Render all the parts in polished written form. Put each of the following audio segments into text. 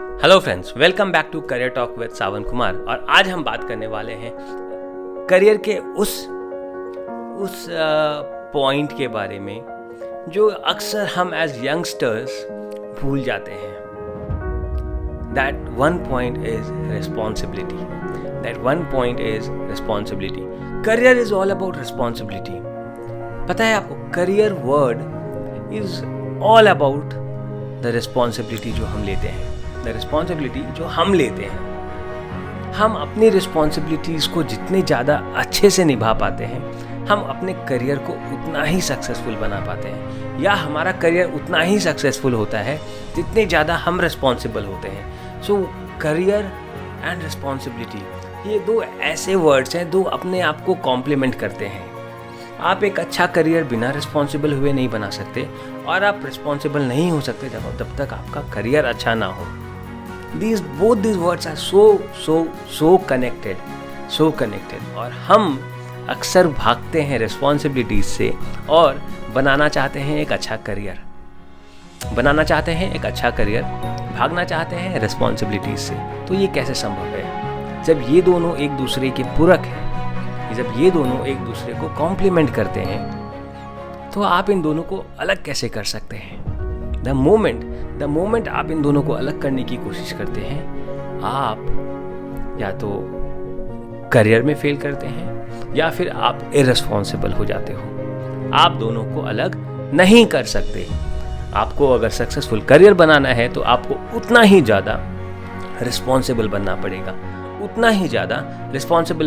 Hello friends, welcome back to career talk with Sawan Kumar. और आज हम बात करने वाले हैं करियर के उस पॉइंट के बारे में जो अक्सर हम एज यंगस्टर्स भूल जाते हैं। That one point is responsibility. Career is all about responsibility. पता है आपको, career word is all about the responsibility जो हम लेते हैं। हम अपनी रिस्पॉन्सिबिलिटीज़ को जितने ज़्यादा अच्छे से निभा पाते हैं, हम अपने करियर को उतना ही सक्सेसफुल बना पाते हैं, या हमारा करियर उतना ही सक्सेसफुल होता है जितने ज़्यादा हम रिस्पॉन्सिबल होते हैं। सो करियर एंड रिस्पॉन्सिबिलिटी, ये दो ऐसे वर्ड्स हैं दो अपने आप को कॉम्प्लीमेंट करते हैं। आप एक अच्छा करियर बिना रिस्पॉन्सिबल हुए नहीं बना सकते, और आप रिस्पॉन्सिबल नहीं हो सकते जब तक आपका करियर अच्छा ना हो। Both these words are so connected। और हम अक्सर भागते हैं रिस्पॉन्सिबिलिटीज से और बनाना चाहते हैं एक अच्छा करियर, भागना चाहते हैं रिस्पॉन्सिबिलिटीज से। तो ये कैसे संभव है जब ये दोनों एक दूसरे के पूरक हैं, जब ये दोनों एक दूसरे को कॉम्प्लीमेंट करते हैं? तो आप इन दोनों को अलग कैसे कर सकते हैं? द मोमेंट आप इन दोनों को अलग करने की कोशिश करते हैं, आप या तो करियर में फेल करते हैं या फिर आप इररिस्पॉन्सिबल हो जाते हो। आप दोनों को अलग नहीं कर सकते। आपको अगर सक्सेसफुल करियर बनाना है तो आपको उतना ही ज़्यादा रिस्पॉन्सिबल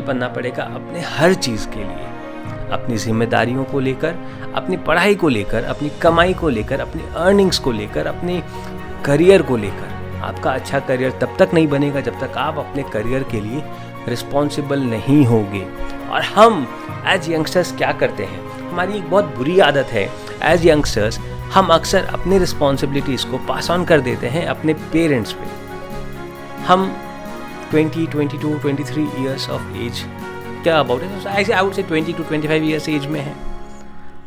बनना पड़ेगा अपने हर चीज़ के लिए, अपनी जिम्मेदारियों को लेकर, अपनी पढ़ाई को लेकर, अपनी कमाई को लेकर, अपनी अर्निंग्स को लेकर, अपने करियर को लेकर। आपका अच्छा करियर तब तक नहीं बनेगा जब तक आप अपने करियर के लिए रिस्पॉन्सिबल नहीं होगे। और हम एज यंगस्टर्स क्या करते हैं, हमारी एक बहुत बुरी आदत है एज यंगस्टर्स, हम अक्सर अपनी रिस्पॉन्सिबिलिटीज़ को पास ऑन कर देते हैं अपने पेरेंट्स पे। हम 20, 22, 23 ईयर्स ऑफ एज, क्या about it, I would say 20 to 25 years as में है।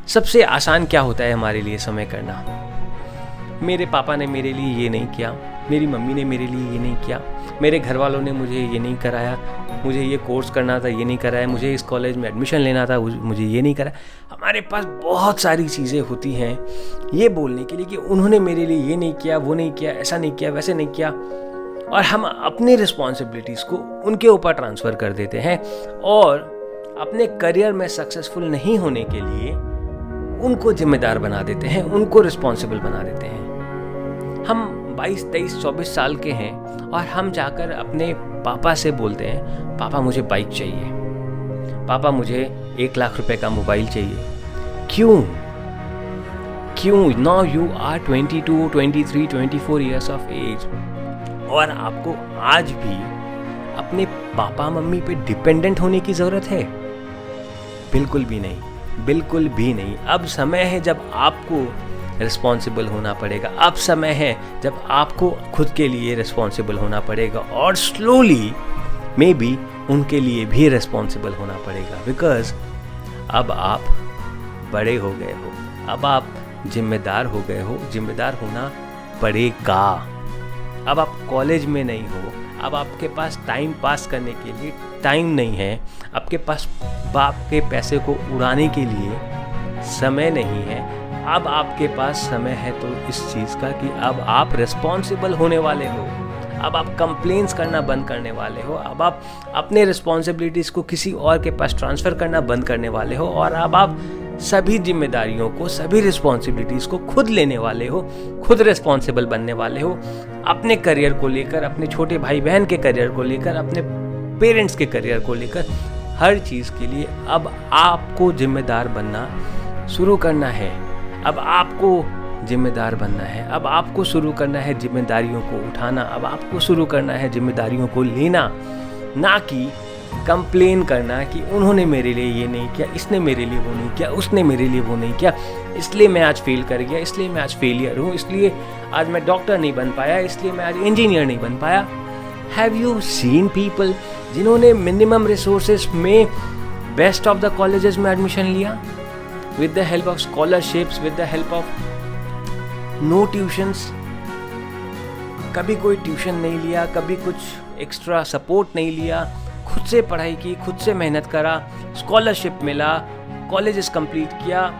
सबसे आसान क्या होता है हमारे लिए समय करना? मेरे पापा ने मेरे लिए ये नहीं किया, मेरी मम्मी ने मेरे लिए ये नहीं किया, मेरे घर वालों ने मुझे ये नहीं कराया, मुझे ये कोर्स करना था ये नहीं कराया, मुझे इस कॉलेज में एडमिशन लेना था मुझे ये नहीं कराया। हमारे पास बहुत सारी चीज़ें होती हैं ये बोलने के लिए कि उन्होंने मेरे लिए ये नहीं किया, वो नहीं किया, ऐसा नहीं किया, वैसे नहीं किया। और हम अपनी रिस्पॉन्सिबिलिटीज़ को उनके ऊपर ट्रांसफ़र कर देते हैं और अपने करियर में सक्सेसफुल नहीं होने के लिए उनको जिम्मेदार बना देते हैं, उनको रिस्पॉन्सिबल बना देते हैं। हम 22, 23, 24 साल के हैं और हम जाकर अपने पापा से बोलते हैं, पापा मुझे बाइक चाहिए, पापा मुझे 1 लाख रुपए का मोबाइल चाहिए। क्यों? Now you are 22, 23, 24 years of age, और आपको आज भी अपने पापा मम्मी पे डिपेंडेंट होने की ज़रूरत है? बिल्कुल भी नहीं। अब समय है जब आपको रिस्पॉन्सिबल होना पड़ेगा। अब समय है जब आपको खुद के लिए रिस्पॉन्सिबल होना पड़ेगा, और स्लोली मे बी उनके लिए भी रिस्पॉन्सिबल होना पड़ेगा। बिकॉज अब आप बड़े हो गए हो, अब आप जिम्मेदार हो गए हो, जिम्मेदार होना पड़ेगा। अब आप कॉलेज में नहीं हो, अब आपके पास टाइम पास करने के लिए टाइम नहीं है, आपके पास बाप के पैसे को उड़ाने के लिए समय नहीं है। अब आपके पास समय है तो इस चीज़ का कि अब आप रिस्पॉन्सिबल होने वाले हो, अब आप कंप्लेंट्स करना बंद करने वाले हो, अब आप अपने रिस्पॉन्सिबिलिटीज़ को किसी और के पास ट्रांसफ़र करना बंद करने वाले हो, और अब आप सभी जिम्मेदारियों को, सभी रिस्पॉन्सिबिलिटीज़ को खुद लेने वाले हो, खुद रिस्पॉन्सिबल बनने वाले हो। अपने करियर को लेकर, अपने छोटे भाई बहन के करियर को लेकर, अपने पेरेंट्स के करियर को लेकर, हर चीज़ के लिए अब आपको जिम्मेदार बनना शुरू करना है। अब आपको जिम्मेदार बनना है, अब आपको शुरू करना है जिम्मेदारियों को उठाना, अब आपको शुरू करना है जिम्मेदारियों को लेना, ना कि कंप्लेन करना कि उन्होंने मेरे लिए ये नहीं किया, इसने मेरे लिए वो नहीं किया, उसने मेरे लिए वो नहीं किया, इसलिए मैं आज फेल कर गया, इसलिए मैं आज फेलियर हूँ, इसलिए आज मैं डॉक्टर नहीं बन पाया, इसलिए मैं आज इंजीनियर नहीं बन पाया। हैव यू सीन पीपल जिन्होंने मिनिमम रिसोर्सेज में बेस्ट ऑफ द कॉलेजेस में एडमिशन लिया, with the help of scholarships, with the help of no tuitions, कभी कोई ट्यूशन नहीं लिया, कभी कुछ एक्स्ट्रा सपोर्ट नहीं लिया, खुद से पढ़ाई की, खुद से मेहनत करा, स्कॉलरशिप मिला, कॉलेजेस कंप्लीट किया,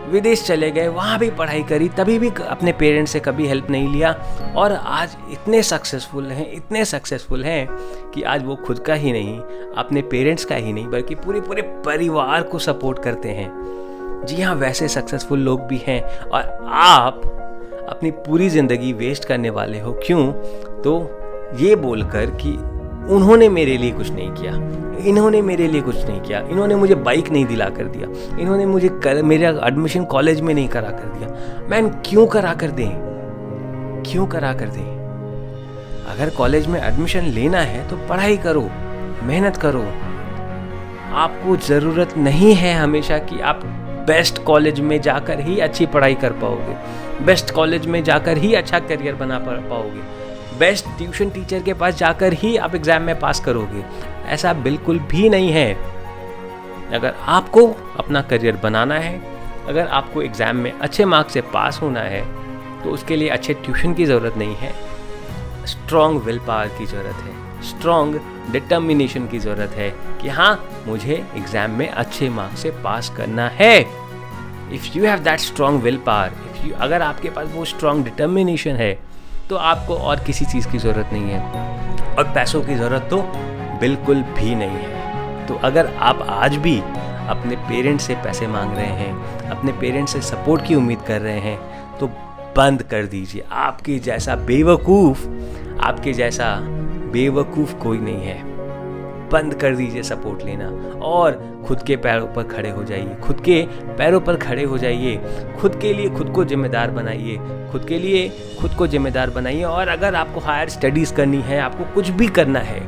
विदेश चले गए, वहाँ भी पढ़ाई करी, तभी भी अपने पेरेंट्स से कभी हेल्प नहीं लिया, और आज इतने सक्सेसफुल हैं कि आज वो खुद का ही नहीं, अपने पेरेंट्स का ही नहीं, बल्कि पूरे परिवार को सपोर्ट करते हैं। जी हाँ, वैसे सक्सेसफुल लोग भी हैं, और आप अपनी पूरी ज़िंदगी वेस्ट करने वाले हो। क्यों? तो ये बोलकर कि उन्होंने मेरे लिए कुछ नहीं किया, इन्होंने मेरे लिए कुछ नहीं किया, इन्होंने मुझे बाइक नहीं दिला कर दिया, इन्होंने मुझे मेरा एडमिशन कॉलेज में नहीं करा कर दिया। मैन, क्यों करा कर दें? अगर कॉलेज में एडमिशन लेना है तो पढ़ाई करो, मेहनत करो। आपको ज़रूरत नहीं है हमेशा कि आप बेस्ट कॉलेज में जाकर ही अच्छी पढ़ाई कर पाओगे, बेस्ट कॉलेज में जाकर ही अच्छा करियर बना पाओगे, बेस्ट ट्यूशन टीचर के पास जाकर ही आप एग्ज़ाम में पास करोगे। ऐसा बिल्कुल भी नहीं है। अगर आपको अपना करियर बनाना है, अगर आपको एग्ज़ाम में अच्छे मार्क्स से पास होना है, तो उसके लिए अच्छे ट्यूशन की ज़रूरत नहीं है, स्ट्रॉन्ग विल पावर की ज़रूरत है, स्ट्रॉन्ग डिटर्मिनेशन की ज़रूरत है कि हाँ, मुझे एग्ज़ाम में अच्छे मार्क्स से पास करना है। If you have that strong will power, अगर आपके पास वो स्ट्रॉन्ग डिटर्मिनेशन है, तो आपको और किसी चीज़ की ज़रूरत नहीं है, और पैसों की ज़रूरत तो बिल्कुल भी नहीं है। तो अगर आप आज भी अपने पेरेंट्स से पैसे मांग रहे हैं, अपने पेरेंट्स से सपोर्ट की उम्मीद कर रहे हैं, तो बंद कर दीजिए। आपके जैसा बेवकूफ़ कोई नहीं है। बंद कर दीजिए सपोर्ट लेना, और खुद के पैरों पर खड़े हो जाइए, खुद के लिए खुद को जिम्मेदार बनाइए। और अगर आपको हायर स्टडीज़ करनी है, आपको कुछ भी करना है,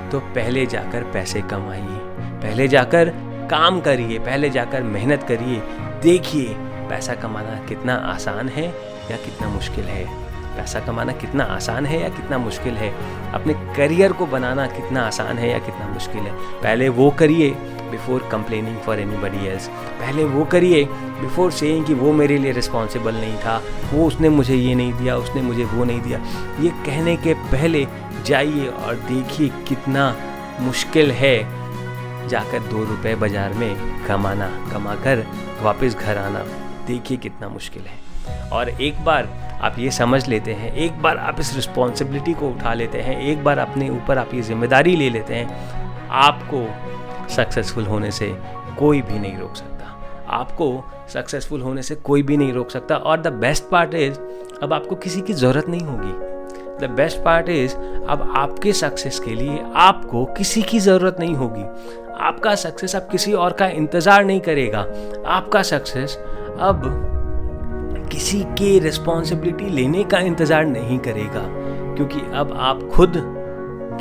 तो पहले जाकर पैसे कमाइए, पहले जाकर काम करिए, पहले जाकर मेहनत करिए। देखिए पैसा कमाना कितना आसान है या कितना मुश्किल है, पैसा कमाना कितना आसान है या कितना मुश्किल है, अपने करियर को बनाना कितना आसान है या कितना मुश्किल है। पहले वो करिए before complaining for anybody else. पहले वो करिए बिफोर सेइंग कि वो मेरे लिए रिस्पॉन्सिबल नहीं था, वो उसने मुझे ये नहीं दिया, उसने मुझे वो नहीं दिया। ये कहने के पहले जाइए और देखिए कितना मुश्किल है जाकर 2 रुपए बाज़ार में कमाकर वापस घर आना। देखिए कितना मुश्किल है। और एक बार आप ये समझ लेते हैं, एक बार आप इस रिस्पॉन्सिबिलिटी को उठा लेते हैं, एक बार अपने ऊपर आप ये जिम्मेदारी ले लेते हैं, आपको सक्सेसफुल होने से कोई भी नहीं रोक सकता। और द बेस्ट पार्ट इज़, अब आपको किसी की ज़रूरत नहीं होगी। द बेस्ट पार्ट इज़, अब आपके सक्सेस के लिए आपको किसी की ज़रूरत नहीं होगी। आपका सक्सेस अब किसी और का इंतज़ार नहीं करेगा। आपका सक्सेस अब किसी के रिस्पॉन्सिबिलिटी लेने का इंतज़ार नहीं करेगा, क्योंकि अब आप खुद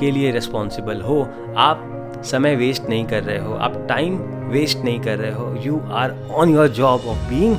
के लिए रिस्पॉन्सिबल हो। आप समय वेस्ट नहीं कर रहे हो, आप टाइम वेस्ट नहीं कर रहे हो। You are on your job of being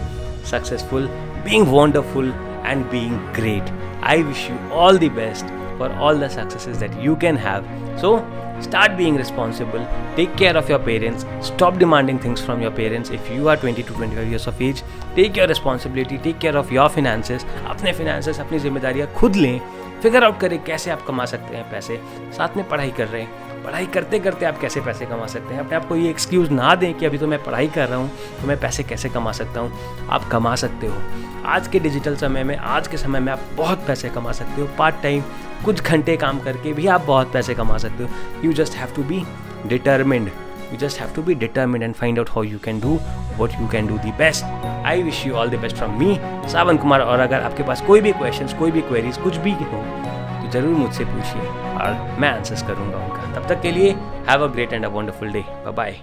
successful, being wonderful and being great. I wish you all the best for all the successes that you can have. So start being responsible, take care of your parents, stop demanding things from your parents. If you are 20 to 25 years of age, take your responsibility, take care of your finances. अपने finances, अपनी जिम्मेदारियाँ खुद लें, figure out करें कैसे आप कमा सकते हैं पैसे। साथ में पढ़ाई कर रहे हैं, पढ़ाई करते करते आप कैसे पैसे कमा सकते हैं। अपने आप को ये एक्सक्यूज़ ना दें कि अभी तो मैं पढ़ाई कर रहा हूँ तो मैं पैसे कैसे कमा सकता हूँ। आप कमा सकते हो। आज के डिजिटल समय में, आज के समय में आप बहुत पैसे कमा सकते हो। पार्ट टाइम कुछ घंटे काम करके भी आप बहुत पैसे कमा सकते हो। You just have to be determined and find out how you can do what you can do the best. I wish you all the best from me, सावन कुमार। और अगर आपके पास कोई भी क्वेश्चंस, कोई भी क्वेरीज, कुछ भी हो तो ज़रूर मुझसे पूछिए और मैं आंसर्स करूँगा उनका। तब तक के लिए have a great and a wonderful day. Bye bye.